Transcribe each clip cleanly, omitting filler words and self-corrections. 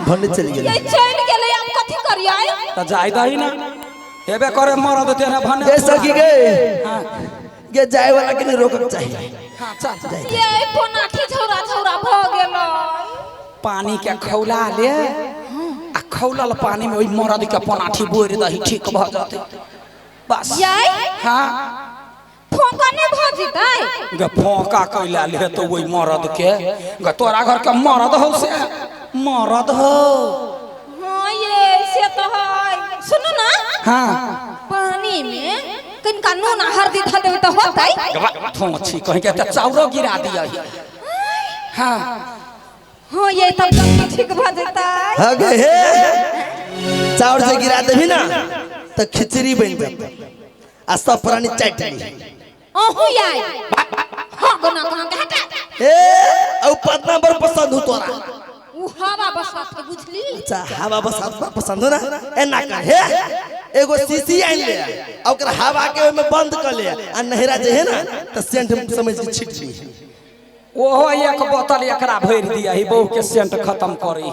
भन्ने चली गेल ये चल गेले अब कथि करियै त जाय दही ना हेबे करे मरद तेने भने ये सकी गए ये जाए वाला के रोकक चाहिए हां चल ये पोनाठी झौरा झौरा भ गेलै पानी के खौला ले आ खौलल पानी में ओई मरद के पनाठी बोर दही ठीक भ जाते बस ये हां फोका ने भ जितै ग फोका कइला ले तो ओई मरद के ग तोरा घर के मरद हो से मरद हो हां ये से तो है सुनो ना हां पानी में कनका नून हल्दी ध देबै त होतै थोची कहीं के त चाउरो गिरा दिया हां हां ये तब ठीक भ जतै आगे हे चाउर से गिरा देबी ना तो खिचड़ी बन जाए आ सब प्राणी चटनी अहू याय हां गना कहां के हटा ए औ पतना बर पसंद हो तोरा उ हवा बसात के बुझली अच्छा हवा बसात पसंद हो ना ए ना कर हे एगो सीसी आइन ले आ ओकरा हवा के में बंद कर ले आ नहरा जे है ना तो सेंट समझ के छिट ली ओहो एक बोतल एकरा भर दिया ही बहु के सेंट खत्म करी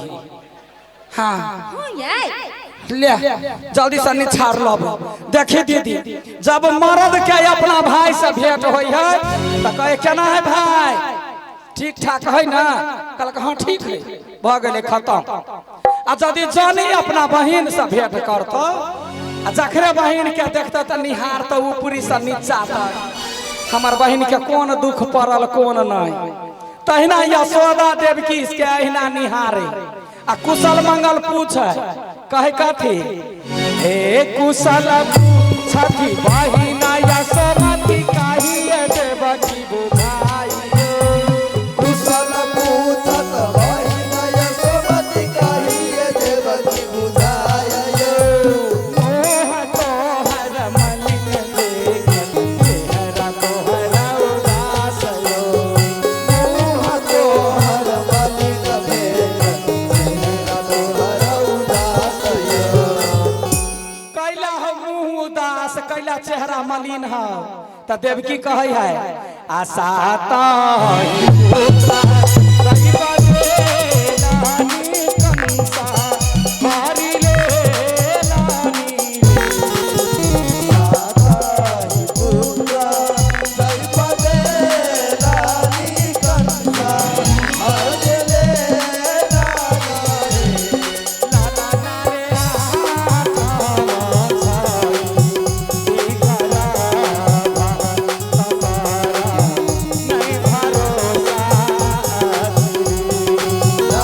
हां हां याय ले जल्दी से निछाड़ लब देखी दीदी जब मर्द के अपना भाई से भेंट होई है त कहे केना है भाई ठीक ठाक है ना कहलक हां ठीक है भ गेले खत्म आ जदी जानी अपना बहिन से भेंट करतो आ जखरे बहिन के देखता त निहार त ऊपरी से नीचा तक हमर बहिन के कौन दुख पड़ल कौन नहीं तहिना यशोदा देवकी इसके अहिना निहारे आ कुशल मंगल पूछे कहे कथी हे कुशल छठी बहिना यशोमती काहिए देवकी बुझाई कुशल पूछत बहिना यशोमती काहिए देवकी बुझायो मोह तोहर मलिन देखल चेहरा तोहरा उदास यो मोह तोहर मलिन देखल चेहरा तोहरा उदास यो कैला हो मुंह उदास कैला चेहरा मलिन हो त देवकी कहै है आशा ताहि उदास रही बजे लानी कंसा मारी ले लानी साताहि पुत्र जय पदे लानी कंसा हरले नारे लाला नारे नहीं भरोसा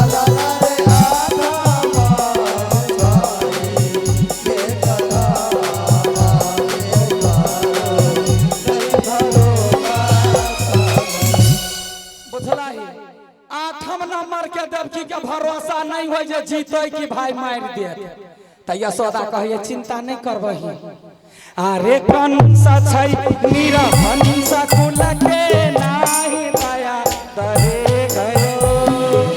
लाला रे आधा माई के कला बुझला ही आठम नंबर के देवकी के भरोसा नहीं हो जे जीते कि भाई मार दे त यशोदा कहिए चिंता नहीं करबही अरे कंस छै निरहंस कुल के नाही दया दहे गयो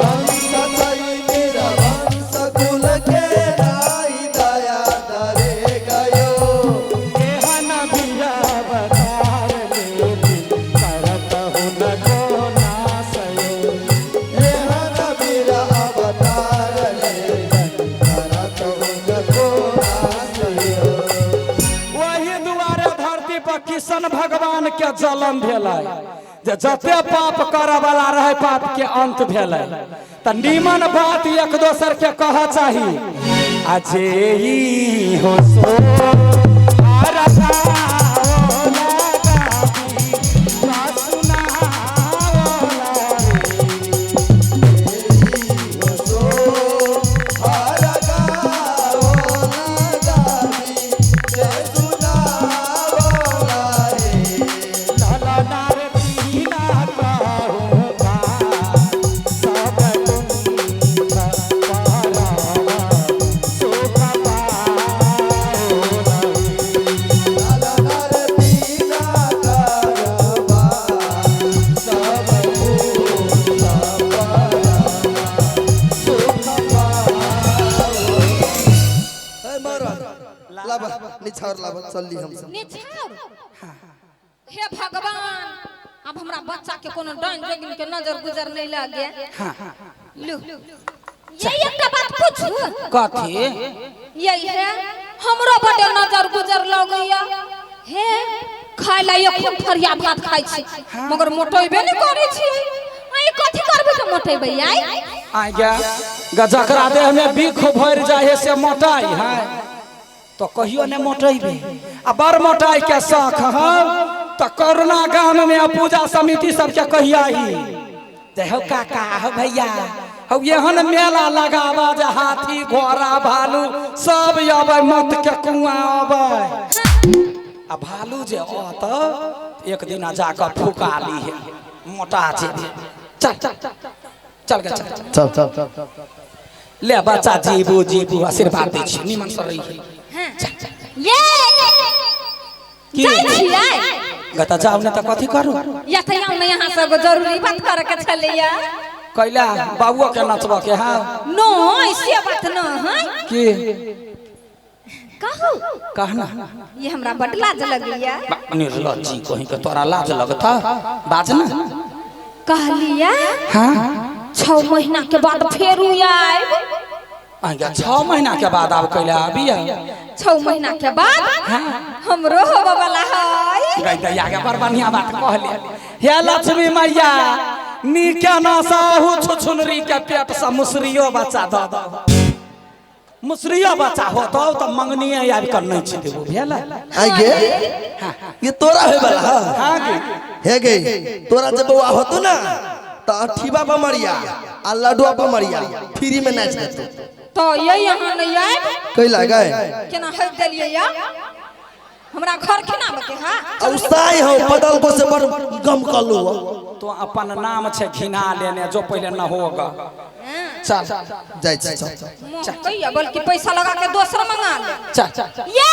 हंस छई मेरा हंस कुल के नाई दया दरे गयो एहन बिया बकार लेती करत हुन को नासयो एहन बीरा अवतार ले करत उनको आसयो वही दुआरे धरती पर किशन भगवान के जन्म भेलै जे जते पाप करे वाला रहे पाप के अंत भेलै त नीमन बात एक दोसर के कह चाही अजे ई हो सो आरसा निछाड़ लाभ चलली हम सब निछाड़ हे भगवान अब हमरा बच्चा के कोनो डाइन जोगिन के नजर गुजर नहीं लागे लू ये एकटा बात पूछू कथी यही है हमरो बड़े नजर गुजर लगैया हे खाय ला एक फरिया भात खाइ छी मगर मोटैबे नहीं करै छी आई कथी करबे त मोटैबे आई आ गया गजकरा देह में बीख भर जाए से मोटाई है तो कहियो ने मोटेबे आ बड़ मोटाई के शौक है तो कोरोना गांव में पूजा समिति सब के कहिया ही देहो काका हो भैया हो एहन मेला लगावा जे हाथी घोड़ा भालू सब आवे मत के कुआं आवे आ भालू जे अत एक दिन जाकर फुका ली है मोटा जे चल चल चल गए चल ले बच्चा जीबू आशीर्वाद दै छी निमन से रही ये की जाई छियै गता जाऊ ने त कथी करू या त यौ ने यहाँ से जरूरी बात करे के छलैया कैला बाबुओ के नचबा के हां नो ऐसे बात न है की कहू कहना ये हमरा बड लाज लगैया निर्लज्जी कहीं के तोरा लाज लगता बाज ना कहलिया हां 6 महीना के बाद फेर आइब आ गया 6 महीना के बाद आब कैला अबिया 6 महीना के बाद हमरो होबे वाला है गई दैया के बड़ बढ़िया बात कहले हे लक्ष्मी मैया नीके ना साहू छुछुनरी के पेट से मुसरियो बच्चा द द मुसरिया बच्चा हो तो मंगनिए यार कर नहीं छी देबो भेला आई गे ये तोरा होय वाला हां गे हे गे तोरा जब बउआ होतो ना त अठीबा पर मरिया आ लडुआ पर मरिया फ्री में नाच देतो तो ये यहाँ नहीं आइब कैला गए केना हट देलिए या हमरा घर केना बके हां औसाई हो बदल को से बड़ गम कलू तो अपन नाम छे घिना लेने जो पहले न होगा चल जाय चल कहिया बल्कि पैसा लगा के दूसरा मंगा ले चल ये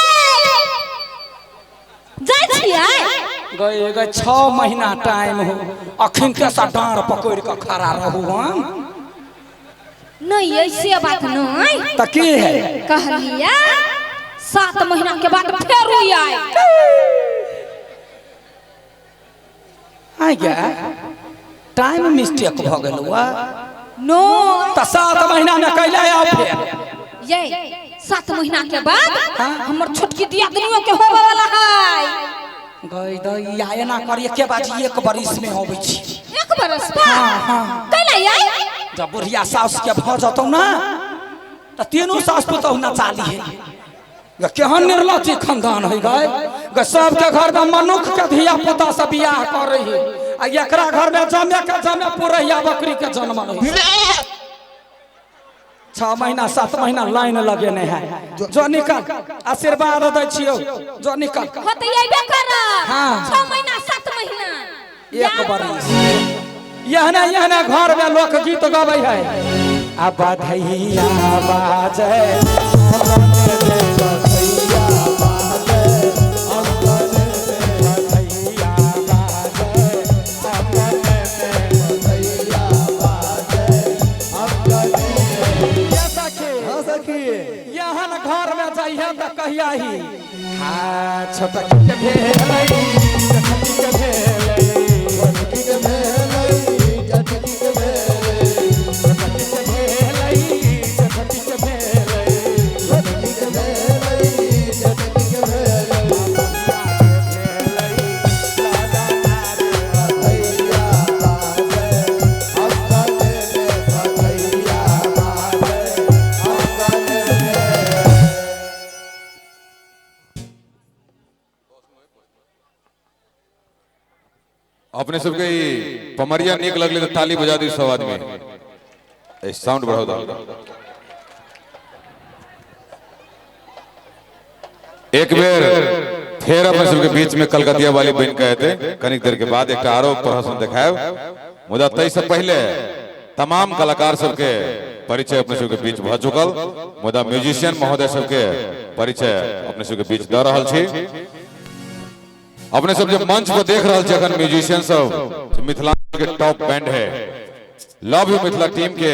जाय छियै गए 6 महीना टाइम हो अखन के सा डांर पकड़ के खड़ा रहू हम नहीं ऐसे बात नहीं त की है कहलिया 7 महीना के बाद फेर आए आ गया टाइम मिस्टेक भ गेल हुआ नो त 7 महीना में कैला आ फेर ये 7 महीना के बाद हमर छोटकी दियादनियों के होवे वाला है गई दैया एना करिए के बाजी एक बरिस में होबै छी एक बरस बाद कैला आई जब बुढ़िया सास के भ जतौ ना त तीनों सास पुतौ ना चाली है केहन निर्लज्जी खानदान है गए सबके घर में मनुख के धिया पुता से बियाह कर रही है आ एकरा घर में जमे पुरैया बकरी के जन्म है 6 महीना 7 महीना लाइन लगेने है जो निकल आशीर्वाद दै छियो जो निकल होतैबे कर हां 6 महीना 7 महीना एक बरिस यहने घर में लोक गीत गाबै है आ बधैया बाजे यहन घर में जाइए त कहिया ही हां छोटक के भेलै छोटकी के भेलै छोटकी के भेलै छोटकी के भेलै छोटकी के भेलै छोटकी के भेलै छोटकी के भेलै छोटकी के भेलै अपने सबके पमरिया नीक लगले तो ताली बजा दी सब आदमी साउंड बढ़ाओ दो एक बेर फिर अपने सबके बीच में कलकतिया वाली बहन कहे थे कनिक देर के बाद एक आरोप प्रहसन दिखाए मुदा तय से पहले तमाम कलाकार सबके परिचय अपने सबके बीच भ चुकल मुदा म्यूजिशियन महोदय सबके परिचय अपने सबके बीच द रहल छी अपने सब जो मंच पर देख रहा है म्यूजिशियन सब मिथिला के टॉप बैंड है लव यू मिथिला टीम के